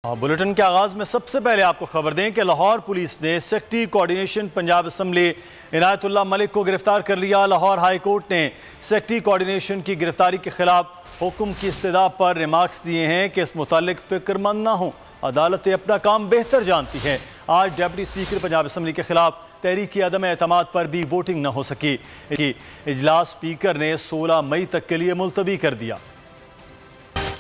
Bulletin के आगाज में सबसे पहले आपको खबर दें कि लाहौर पुलिस ने secretary coordination Punjab assembly Inayatullah Malik को गिरफ्तार कर लिया। लाहौर हाई कोर्ट ने सेक्रेटरी कोऑर्डिनेशन की गिरफ्तारी के खिलाफ हुक्म की इस्तदा पर रिमार्क्स दिए हैं कि इस मुतालिक फिक्रमंद ना हो, अदालतें अपना काम बेहतर जानती हैं। आज डिप्टी स्पीकर पंजाब असम्बली के खिलाफ तहरीक अदम एतमाद पर भी वोटिंग न हो सकी। इजलास स्पीकर ने 16 मई तक के लिए मुलतवी कर दिया।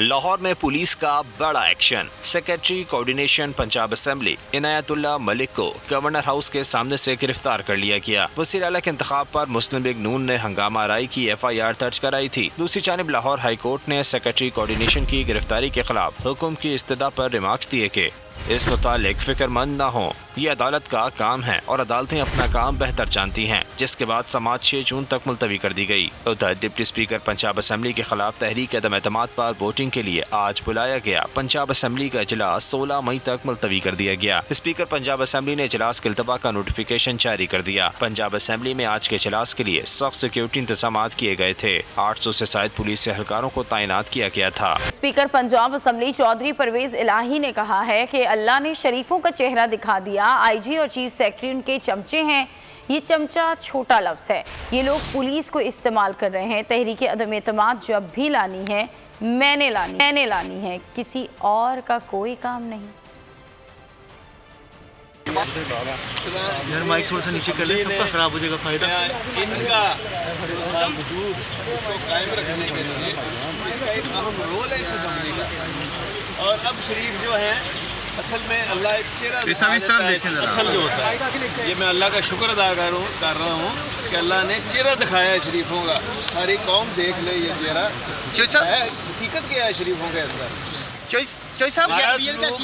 लाहौर में पुलिस का बड़ा action. Secretary coordination Punjab assembly Inayatullah Malik को गवर्नर हाउस के सामने से गिरफ्तार कर लिया गया। वज़ीर आला के इंतखाब पर मुस्लिम लीग नून ने हंगामा आराई की FIR दर्ज कराई थी। दूसरी जानिब लाहौर हाई कोर्ट ने सेक्रेटरी कोऑर्डिनेशन की गिरफ्तारी के खिलाफ हुक्म की इस्तदा पर रिमार्क्स दिए कि इस मुतालिक फिक्रमंद न हो, ये अदालत का काम है और अदालतें अपना काम बेहतर जानती हैं, जिसके बाद समाअत 6 जून तक मुलतवी कर दी गई। उधर डिप्टी स्पीकर पंजाब असम्बली के खिलाफ तहरीक अदम एतमाद पर वोटिंग के लिए आज बुलाया गया। पंजाब असम्बली का इजलास 16 मई तक मुलतवी कर दिया गया। स्पीकर पंजाब असम्बली ने इजलास के इल्तवा का नोटिफिकेशन जारी कर दिया। पंजाब असम्बली में आज के इजलास के लिए सख्त सिक्योरिटी इंतजाम किए गए थे। 800 से ज्यादा पुलिस एहलकारों को तैनात किया गया था। स्पीकर पंजाब असम्बली चौधरी परवेज इलाही ने कहा है कि अल्लाह ने शरीफों का चेहरा दिखा दिया। IG और चीफ सेक्रेटरी उनके चमचे हैं। ये चमचा छोटा लफ्ज़ है, ये लोग पुलिस को इस्तेमाल कर रहे हैं। तहरीक अदम एतमाद जब भी लानी है मैंने लानी है, किसी और का कोई काम नहीं। यार माइक थोड़ा सा नीचे कर ले, सबका खराब हो जाएगा फायदा। इनका वजूद इसको कायम रखने के लिए इसका एक अहम रोल है इस असेंबली का। और अब शरीफ जो है असल में अल्लाह एक चेहरा असल जो होता है, ये मैं अल्लाह का शुक्र अदा कर रहा हूँ कि अल्लाह ने चेहरा दिखाया है शरीफों का। सारी कौम देख ले ये चेहरा है, हकीकत क्या है शरीफों के अंदर।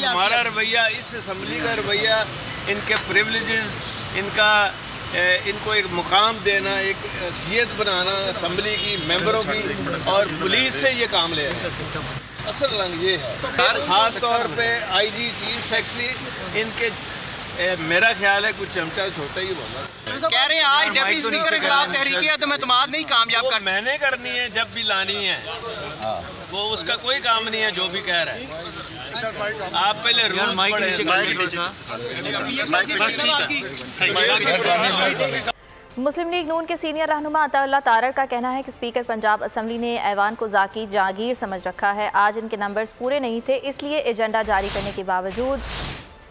हमारा रवैया, इस असम्बली का रवैया, इनके प्रिविलेजेस, इनको एक मुकाम देना, एक हैसियत बनाना असम्बली की मेंबरों की, और पुलिस से ये काम ले रहे हैं। असल रंग ये है, खास तौर पे IG चीफ सेक्रेटरी इनके मेरा ख्याल है कुछ चमचा छोटा ही बोला। कह रहे हैं आज डिप्टी स्पीकर के खिलाफ तहरीक अदम एतमाद नहीं कामयाब कर, मैंने करनी है जब भी लानी है, वो उसका कोई काम नहीं है जो भी कह रहा है। आप पहले रूल पढ़ें। मुस्लिम लीग नून के सीनियर रहनुमा अताउल्लाह तारड़ का कहना है कि स्पीकर पंजाब असम्बली ने ऐवान को जाकी जागीर समझ रखा है। आज इनके नंबर्स पूरे नहीं थे, इसलिए एजेंडा जारी करने के बावजूद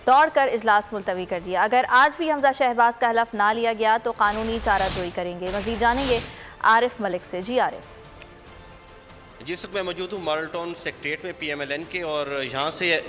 दौड़कर इजलास मुलतवी कर दिया। अगर आज भी हमजा शहबाज का हलफ ना लिया गया तो कानूनी चाराजोई करेंगे। मजीद जानेंगे आरिफ मलिक से। जी आरिफ। जिस वक्त मैं मौजूद हूँ मॉडल टाउन सेक्रेटेरिएट में PMLN के, और यहाँ से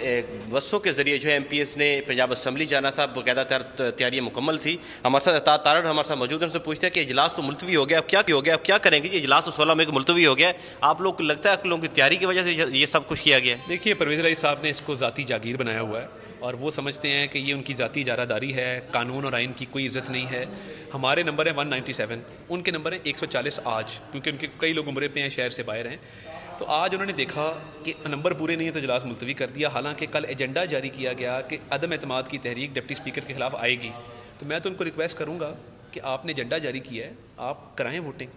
बसों के ज़रिए जो है MPs ने पंजाब असम्बली जाना था, बाकायदा तैयारियाँ मुकम्मल थी। हमारे साथ तारड़ हमारे साथ मौजूद हैं, उनसे पूछते हैं कि इजलास तो मुलतवी हो गया, अब क्या हो गया, अब क्या करेंगे? ये इजलास तो 16 मई को मुलतवी हो गया, आप लोग को लगता है आप लोगों की तैयारी की वजह से ये सब कुछ किया गया है? देखिए, परवेज़ इलाही साहब ने इसको ज़ाती जागीर बनाया हुआ है और वो समझते हैं कि ये उनकी ज़ाती इजारादारी है, कानून और आइन की कोई इज़्ज़त नहीं है। हमारे नंबर है 197, उनके नंबर है 140 आज, क्योंकि उनके कई लोग उम्रे पे हैं, शहर से बाहर हैं। तो आज उन्होंने देखा कि नंबर पूरे नहीं है तो इजलास मुलतवी कर दिया। हालांकि कल एजेंडा जारी किया गया कि अदम एतमाद की तहरीक डिप्टी स्पीकर के खिलाफ आएगी। तो मैं तो उनको रिक्वेस्ट करूँगा कि आपने एजेंडा जारी किया है, आप कराएँ वोटिंग।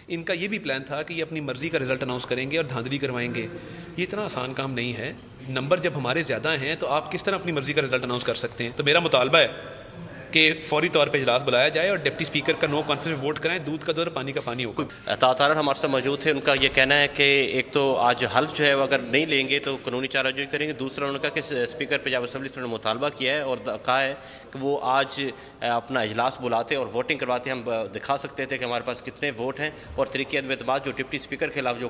इनका ये भी प्लान था कि ये अपनी मर्ज़ी का रिज़ल्ट अनाउंस करेंगे और धांधली करवाएंगे। ये इतना आसान काम नहीं है। नंबर जब हमारे ज़्यादा हैं तो आप किस तरह अपनी मर्ज़ी का रिज़ल्ट अनाउंस कर सकते हैं? तो मेरा मुतालबा है कि फौरी तौर पे इजलास बुलाया जाए और डिप्टी स्पीकर का नो कॉन्फिडेंस वोट कराएं। दूध का दूध पानी का पानी हो। तारड़ हमारे साथ मौजूद थे, उनका ये कहना है कि एक तो आज हल्फ जो है वो अगर नहीं लेंगे तो कानूनी चाराजोई करेंगे। दूसरा उन्होंने कहा कि स्पीकर पंजाब असम्बली से उन्होंने मुतालबा किया है और कहा है कि वो आज अपना इजलास बुलाते और वोटिंग करवाते, हम दिखा सकते थे कि हमारे पास कितने वोट हैं, और तहरीक अदम एतमाद जो डिप्टी स्पीकर के खिलाफ जो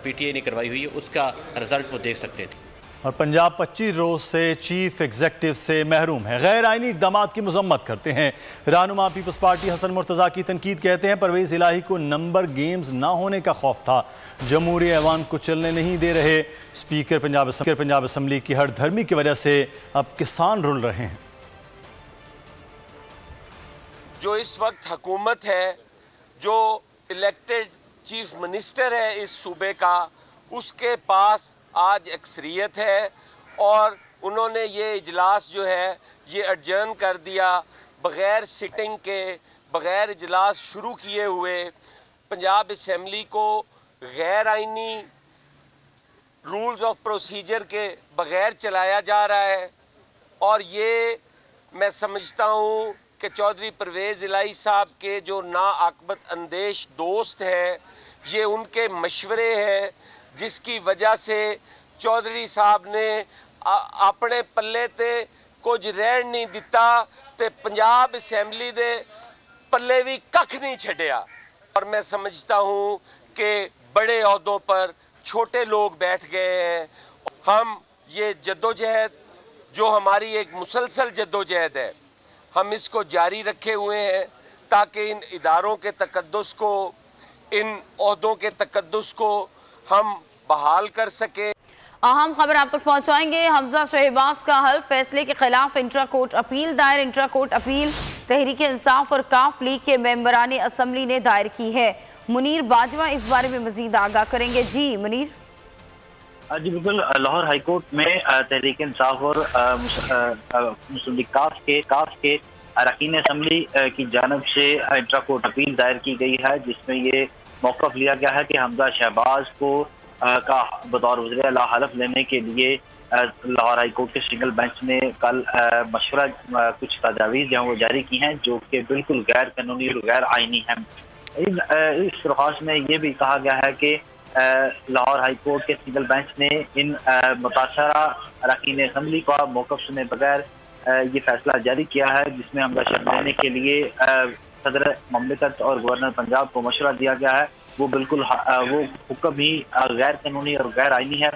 PTI ने करवाई हुई है उसका रिजल्ट वो देख सकते थे। और पंजाब 25 रोज से चीफ एग्जेक्टिव से महरूम है। गैर आइनी इक़दाम की मजम्मत करते हैं रहनुमा पीपल्स पार्टी हसन मुर्तज़ा की तनकीद। कहते हैं परवेज़ इलाही को नंबर गेम्स ना होने का खौफ था, जमहूरी ऐवान को चलने नहीं दे रहे। स्पीकर पंजाब असम्बली की हर धर्मी की वजह से अब किसान रुल रहे हैं। जो इस वक्त हुकूमत है, जो इलेक्टेड चीफ मिनिस्टर है इस सूबे का, उसके पास आज अक्सरियत है और उन्होंने ये इजलास जो है ये एडजर्न कर दिया बग़ैर सिटिंग के, बग़ैर इजलास शुरू किए हुए। पंजाब असम्बली को गैर आइनी रूल्स ऑफ प्रोसीजर के बगैर चलाया जा रहा है। और ये मैं समझता हूँ कि चौधरी परवेज़ इलाही साहब के जो नाआकबत अंदेश दोस्त हैं, ये उनके मशवरे हैं जिसकी वजह से चौधरी साहब ने अपने पल्ले ते कुछ रहन नहीं दिता ते पंजाब असैम्बली दे पल्ले भी कख नहीं छड्या। और मैं समझता हूँ कि बड़े ओहदों पर छोटे लोग बैठ गए हैं। हम ये जद्दोजहद जो हमारी एक मुसलसल जद्दोजहद है, हम इसको जारी रखे हुए हैं ताकि इन इदारों के तकद्दुस को, इन ओहदों के तकद्दुस को हम बहाल कर सके। अहम खबर आप तक पहुंचाएंगे। हमजा शहबाज का हल्फ फैसले के खिलाफ इंट्रा कोर्ट अपील दायर। Intra court appeal Tehreek Insaf और काफ लीग के मेंबरान असम्बली ने दायर की है। मुनीर बाजवा इस बारे में मजीद आगाह करेंगे। जी मुनीर। जी बिल्कुल, लाहौर हाईकोर्ट में तहरीक इंसाफ और मुस्लिम लीग काफ के अरकान असम्बली की जानब से इंट्रा कोर्ट अपील दायर की गई है, जिसमें ये मौक़िफ़ लिया गया है कि हमजा शहबाज को का बतौर वज़ीर आला हल्फ लेने के लिए लाहौर हाईकोर्ट के सिंगल बेंच ने कल मशवरा कुछ तजावीज़ जो वो जारी की हैं, जो कि बिल्कुल गैर कानूनी और गैर आइनी हैं। इस दरख्वास्त में ये भी कहा गया है कि लाहौर हाईकोर्ट के सिंगल बेंच ने इन मुतासरा अरकान असम्बली का मौक़िफ़ सुने बगैर ये फैसला जारी किया है, जिसमें हमजा शहबाज लेने के लिए सदर ममलिकत और गवर्नर पंजाब को मशवरा दिया गया है। वो बिल्कुल वो हुक्म ही गैर कानूनी और गैर आइनी है।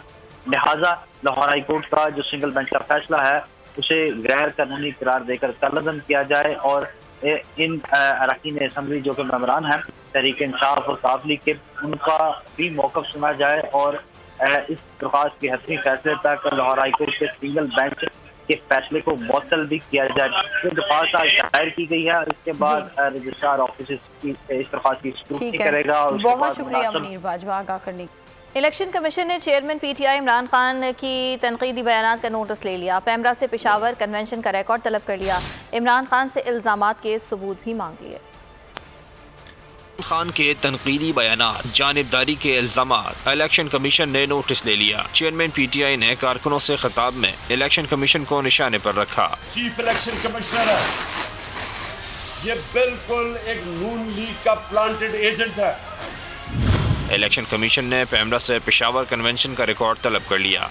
लिहाजा लाहौर हाईकोर्ट का जो सिंगल बेंच का फैसला है उसे गैर कानूनी करार देकर कलअदम किया जाए और इन अरकान असम्बली जो कि मेंबरान हैं तहरीक इंसाफ और काफ लीग के, उनका भी मौक़िफ़ सुना जाए और इस दरख्वास्त के हतमी फैसले तक लाहौर हाईकोर्ट के सिंगल बेंच के फैसले को मुअत्तल भी किया जाए। ये दरख्वास्त आज दायर की गई है और इसके बाद रजिस्ट्रार ऑफिस इस दरख्वास्त की स्क्रूटनी करेगा। बहुत शुक्रिया मुनीर बाजवा आगाह करने। इलेक्शन कमीशन ने चेयरमैन पीटीआई इमरान खान की तनकीदी बयानात का नोटिस ले लिया। पैमरा से पेशावर कन्वेंशन का रिकॉर्ड तलब कर लिया। इमरान खान से इल्ज़ामात के सबूत भी मांग लिए। खान के तनकीदी बयानात, जानिबदारी के इल्जामात, इलेक्शन कमीशन ने नोटिस ले लिया। चेयरमैन पीटीआई ने कारकुनों से खिताब में इलेक्शन कमीशन को निशाने पर रखा। चीफ इलेक्शन कमिश्नर है, ये बिल्कुल एक नून लीग का प्लांटेड एजेंट है। इलेक्शन कमीशन ने पैमरा से पेशावर कन्वेंशन का रिकॉर्ड तलब कर लिया।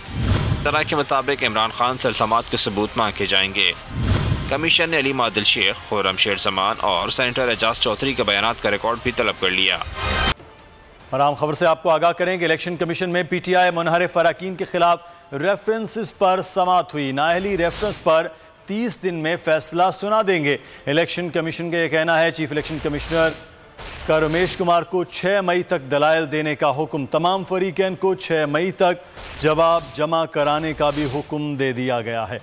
तरह के मुताबिक इमरान खान से इल्जामात के सबूत मांगे जाएंगे। कमीशन ने अली मादिल शेख, खुर्रम शेर जमान और सेनेटर एजाज चौधरी के बयानात का रिकॉर्ड भी तलब कर लिया। और आम खबर से आपको आगाह करेंगे। इलेक्शन कमीशन में पीटीआई मुनहरिफ अरकान के खिलाफ रेफरेंसेस पर समाअत हुई। नाअहली रेफरेंस पर 30 दिन में फैसला सुना देंगे। इलेक्शन कमीशन का यह कहना है। चीफ इलेक्शन कमिश्नर का रमेश कुमार को 6 मई तक दलाइल देने का हुक्म। तमाम फरीकैन को 6 मई तक जवाब जमा कराने का भी हुक्म दे दिया गया है।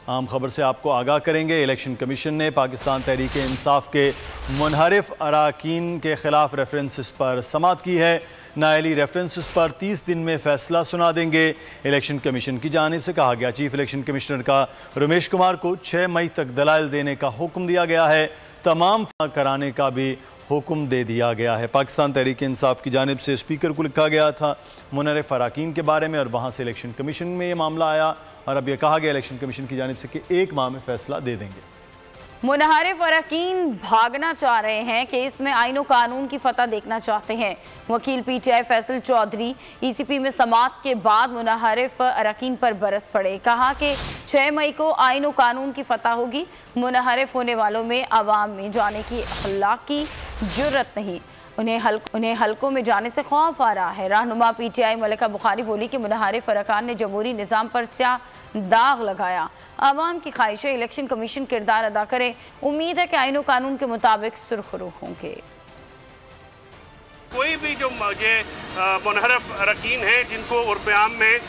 आम खबर से आपको आगाह करेंगे। इलेक्शन कमीशन ने पाकिस्तान तहरीक इंसाफ के मुनहरिफ अरकान के खिलाफ रेफरेंसेस पर समाअत की है। नाअहली रेफरेंसेस पर 30 दिन में फैसला सुना देंगे। इलेक्शन कमीशन की जानिब से कहा गया। चीफ इलेक्शन कमिश्नर का रमेश कुमार को 6 मई तक दलाइल देने का हुक्म दिया गया है। तमाम कराने का भी हुक्म दे दिया गया है। पाकिस्तान तहरीक इंसाफ की जानिब से स्पीकर को लिखा गया था मुनहरिफ अरकान के बारे में और वहाँ से इलेक्शन कमीशन में ये मामला आया और अब यह कहा गया इलेक्शन कमीशन की जानिब से कि 1 माह में फैसला दे देंगे। मुनहरिफ अरकान भागना चाह रहे हैं कि इसमें आईन और कानून की फतह देखना चाहते हैं। वकील पीटीआई फैसल चौधरी ईसीपी में समाअत के बाद मुनहरिफ अरकान पर बरस पड़े। कहा कि 6 मई को आईन और कानून की फतह होगी। मुनहरिफ होने वालों में अवाम में जाने की अखलाकी जुर्रत नहीं, उन्हें हलकों में जाने से खौफ आ रहा है। रहनुमा पीटीआई मलिका बुखारी बोली कि मुनहरिफ अरकान ने जमहूरी निज़ाम पर स्याह दाग लगाया। आवाम की ख्वाहिश है इलेक्शन कमीशन किरदार अदा करे। उम्मीद है कि आईन और कानून के मुताबिक सुरखरू होंगे। कोई भी जो ये मुनहरिफ अरकान हैं जिनको उर्फ़-ए-आम में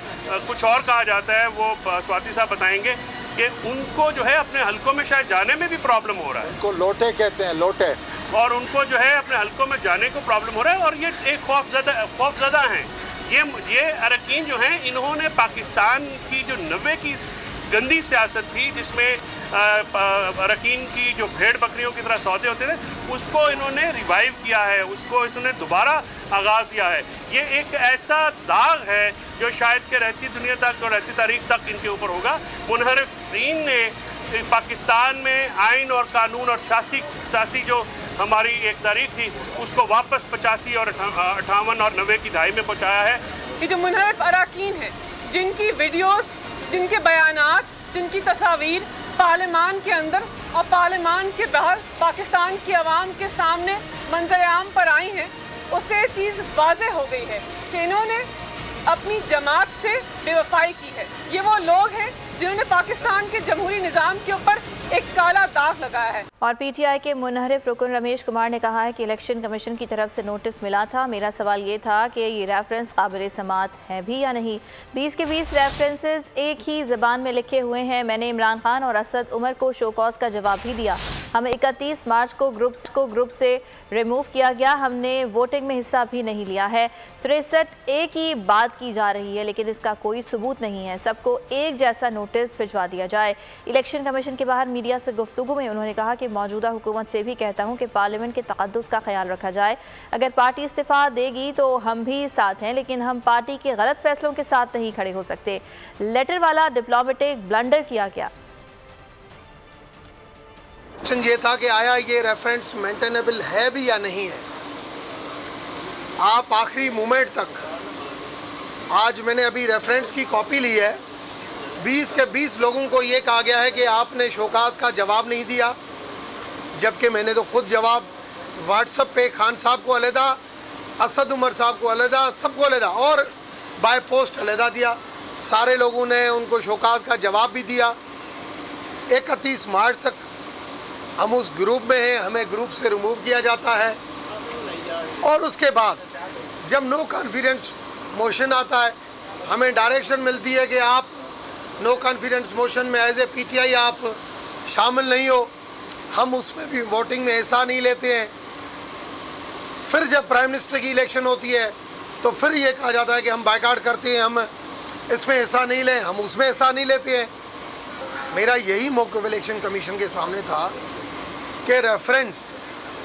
कुछ और कहा जाता है, वो स्वाति साहब बताएंगे कि उनको जो है अपने हलकों में शायद जाने में भी प्रॉब्लम हो रहा है। उनको लोटे कहते हैं, लोटे, और उनको जो है अपने हलकों में जाने को प्रॉब्लम हो रहा है और ये एक खौफजदा हैं। ये अरकान जो हैं, इन्होंने पाकिस्तान की जो 90 की गंदी सियासत थी जिसमें अरकान की जो भेड़ बकरियों की तरह सौदे होते थे उसको इन्होंने रिवाइव किया है, उसको इन्होंने दोबारा आगाज़ दिया है। ये एक ऐसा दाग है जो शायद के रहती दुनिया तक और रहती तारीख तक इनके ऊपर होगा। मुनहरिफीन ने पाकिस्तान में आइन और कानून और सियासी जो हमारी एक तारीख थी उसको वापस 85 और 58 और 90 की दहाई में पहुँचाया है। ये जो मुनहरिफ अरकान है, जिनकी वीडियोस, जिनके बयानात, जिनकी तस्वीर पार्लियामान के अंदर और पार्लियामान के बाहर पाकिस्तान की आवाम के सामने मंजर आम पर आई हैं, उससे ये चीज़ वाज़ेह हो गई है कि इन्होंने अपनी जमात से बेवफाई की है। ये वो लोग हैं जिन्होंने पाकिस्तान के जमहूरी निज़ाम के ऊपर एक काला दाग लगाया है। और पीटीआई के मुनहरिफ रुकन रमेश कुमार ने कहा है कि इलेक्शन कमीशन की तरफ से नोटिस मिला था। मेरा सवाल ये था कि ये रेफरेंस काबिल समात है भी या नहीं। 20 के 20 रेफरेंसेस एक ही ज़बान में लिखे हुए हैं। मैंने इमरान खान और असद उमर को शोकॉज का जवाब भी दिया। हमें 31 मार्च को ग्रुप से रिमूव किया गया। हमने वोटिंग में हिस्सा भी नहीं लिया है। 63 एक ही बात की जा रही है लेकिन इसका कोई सबूत नहीं है। सबको एक जैसा नोटिस भिजवा दिया जाए। इलेक्शन कमीशन के बाहर मीडिया से गुफ्तगू में उन्होंने कहा कि मौजूदा हुकूमत से भी कहता हूं कि पार्लियामेंट के तक़द्दुस का ख्याल रखा जाए। अगर पार्टी इस्तीफ़ा देगी तो हम भी साथ हैं, लेकिन हम पार्टी के गलत फैसलों के साथ नहीं खड़े हो सकते। लेटर वाला डिप्लोमेटिक ब्लंडर किया गया। ये था कि आया ये रेफरेंस मेंटेनेबल है भी या नहीं है। आप आखिरी मोमेंट तक, आज मैंने अभी रेफरेंस की कॉपी ली है, 20 के 20 लोगों को ये कहा गया है कि आपने शोकाज का जवाब नहीं दिया, जबकि मैंने तो खुद जवाब व्हाट्सएप पे खान साहब को अलहदा, असद उमर साहब को अलहदा, सबको अलहदा और बाय पोस्ट अलहदा दिया। सारे लोगों ने उनको शोकाज का जवाब भी दिया। 31 मार्च तक हम उस ग्रुप में हैं, हमें ग्रुप से रिमूव किया जाता है और उसके बाद जब नो कॉन्फिडेंस मोशन आता है हमें डायरेक्शन मिलती है कि आप नो कॉन्फिडेंस मोशन में एज ए पीटीआई आप शामिल नहीं हो। हम उसमें भी वोटिंग में हिस्सा नहीं लेते हैं। फिर जब प्राइम मिनिस्टर की इलेक्शन होती है तो फिर ये कहा जाता है कि हम बायकॉट करते हैं, हम इसमें हिस्सा नहीं लें, हम उसमें हिस्सा नहीं लेते हैं। मेरा यही मौक़िफ़ इलेक्शन कमीशन के सामने था कि रेफरेंस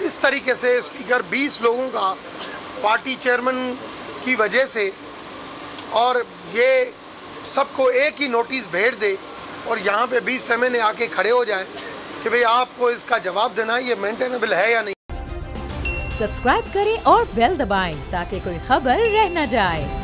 इस तरीके से स्पीकर 20 लोगों का पार्टी चेयरमैन की वजह से और ये सबको एक ही नोटिस भेज दे और यहाँ पे 20 एमएनए आके खड़े हो जाएं कि भाई आपको इसका जवाब देना है, ये मेंटेनेबल है या नहीं। सब्सक्राइब करें और बेल दबाएं ताकि कोई खबर रह न जाए।